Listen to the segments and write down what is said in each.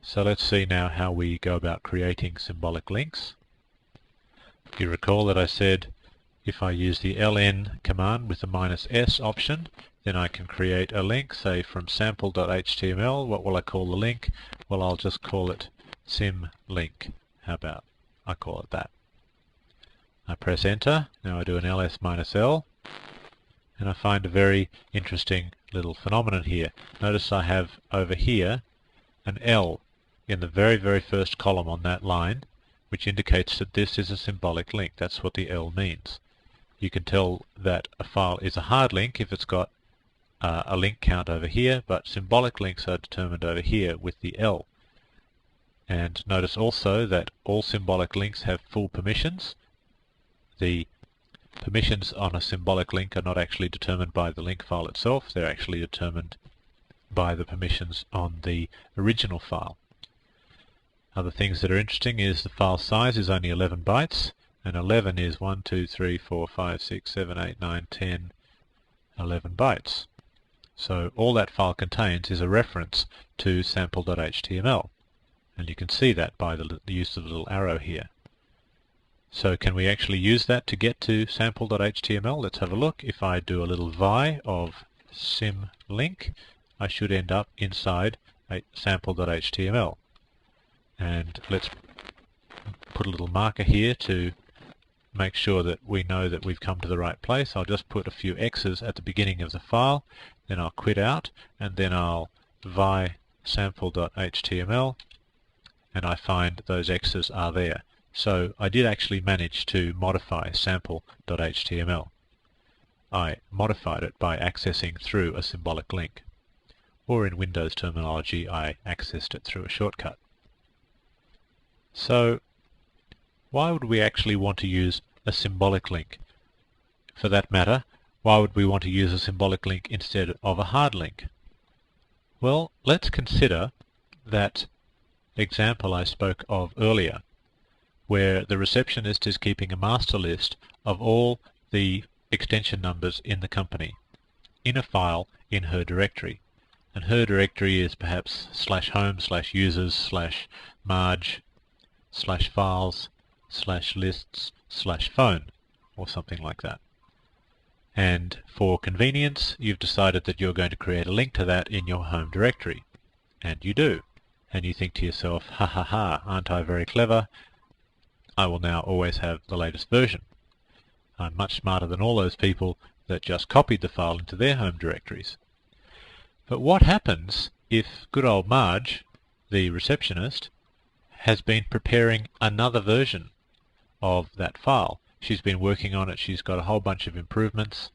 So let's see now how we go about creating symbolic links. You recall that I said if I use the ln command with the -s option, then I can create a link, say from sample.html. What will I call the link? Well, I'll just call it symlink. How about I call it that? I press enter. Now I do an ls-l, and I find a very interesting little phenomenon here. Notice I have over here an L in the very first column on that line, which indicates that this is a symbolic link. That's what the L means. You can tell that a file is a hard link if it's got a link count over here, but symbolic links are determined over here with the L. And notice also that all symbolic links have full permissions. The permissions on a symbolic link are not actually determined by the link file itself, they're actually determined by the permissions on the original file. Other things that are interesting is the file size is only 11 bytes, and 11 is 1, 2, 3, 4, 5, 6, 7, 8, 9, 10, 11 bytes. So all that file contains is a reference to sample.html, and you can see that by the use of the little arrow here. So can we actually use that to get to sample.html? Let's have a look. If I do a little vi of symlink, I should end up inside sample.html. And let's put a little marker here to make sure that we know that we've come to the right place. I'll just put a few X's at the beginning of the file, then I'll quit out, and then I'll vi sample.html, and I find those X's are there. So I did actually manage to modify sample.html. I modified it by accessing through a symbolic link, or in Windows terminology I accessed it through a shortcut. So why would we actually want to use a symbolic link? For that matter, why would we want to use a symbolic link instead of a hard link? Well, let's consider that example I spoke of earlier, where the receptionist is keeping a master list of all the extension numbers in the company in a file in her directory. And her directory is perhaps /home/users/marge /files /lists/phone, or something like that. And for convenience, you've decided that you're going to create a link to that in your home directory. And you do. And you think to yourself, ha ha ha, aren't I very clever? I will now always have the latest version. I'm much smarter than all those people that just copied the file into their home directories. But what happens if good old Marge, the receptionist, has been preparing another version of that file? She's been working on it, she's got a whole bunch of improvements,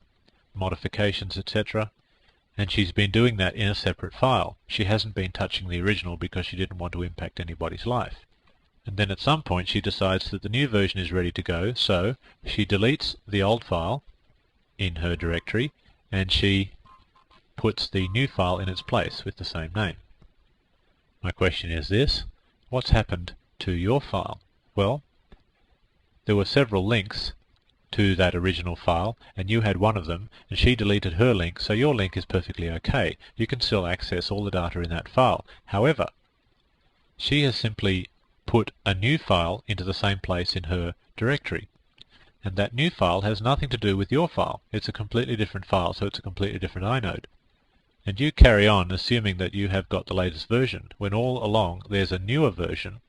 modifications, etc. And she's been doing that in a separate file. She hasn't been touching the original because she didn't want to impact anybody's life. And then at some point she decides that the new version is ready to go, so she deletes the old file in her directory and she puts the new file in its place with the same name. My question is this: what's happened to your file? Well, there were several links to that original file, and you had one of them, and she deleted her link, so your link is perfectly okay. You can still access all the data in that file. However, she has simply put a new file into the same place in her directory, and that new file has nothing to do with your file. It's a completely different file, so it's a completely different inode. And you carry on assuming that you have got the latest version, when all along there's a newer version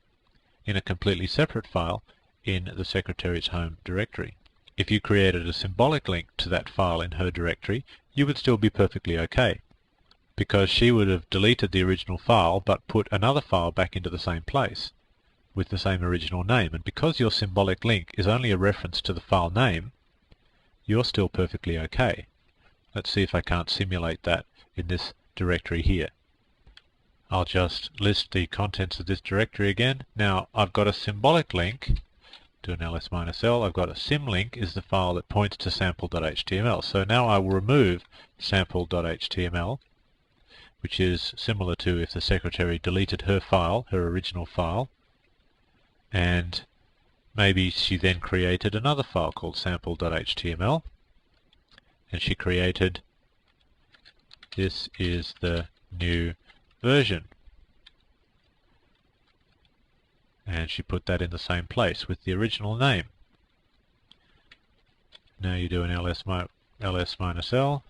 in a completely separate file in the secretary's home directory. If you created a symbolic link to that file in her directory, you would still be perfectly okay, because she would have deleted the original file but put another file back into the same place with the same original name. And because your symbolic link is only a reference to the file name, you're still perfectly okay. Let's see if I can't simulate that in this directory here. I'll just list the contents of this directory again. Now I've got a symbolic link, do an ls-l, I've got a symlink is the file that points to sample.html. So now I will remove sample.html, which is similar to if the secretary deleted her file, her original file, and maybe she then created another file called sample.html, and she created, this is the new version. and she put that in the same place with the original name. Now you do an ls minus l.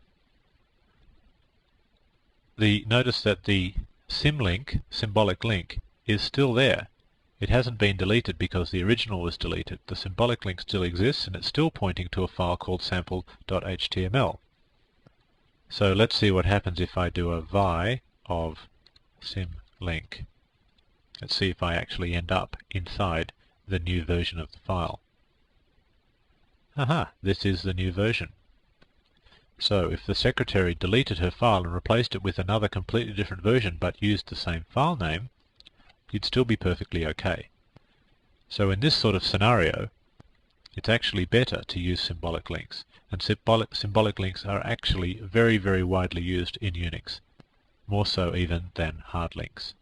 Notice that the symbolic link, is still there. It hasn't been deleted because the original was deleted. The symbolic link still exists, and it's still pointing to a file called sample.html. So let's see what happens if I do a vi of symlink. Let's see if I actually end up inside the new version of the file. Aha, this is the new version. So if the secretary deleted her file and replaced it with another completely different version but used the same file name, you'd still be perfectly okay. So in this sort of scenario, it's actually better to use symbolic links. And symbolic links are actually very, very widely used in Unix, more so even than hard links.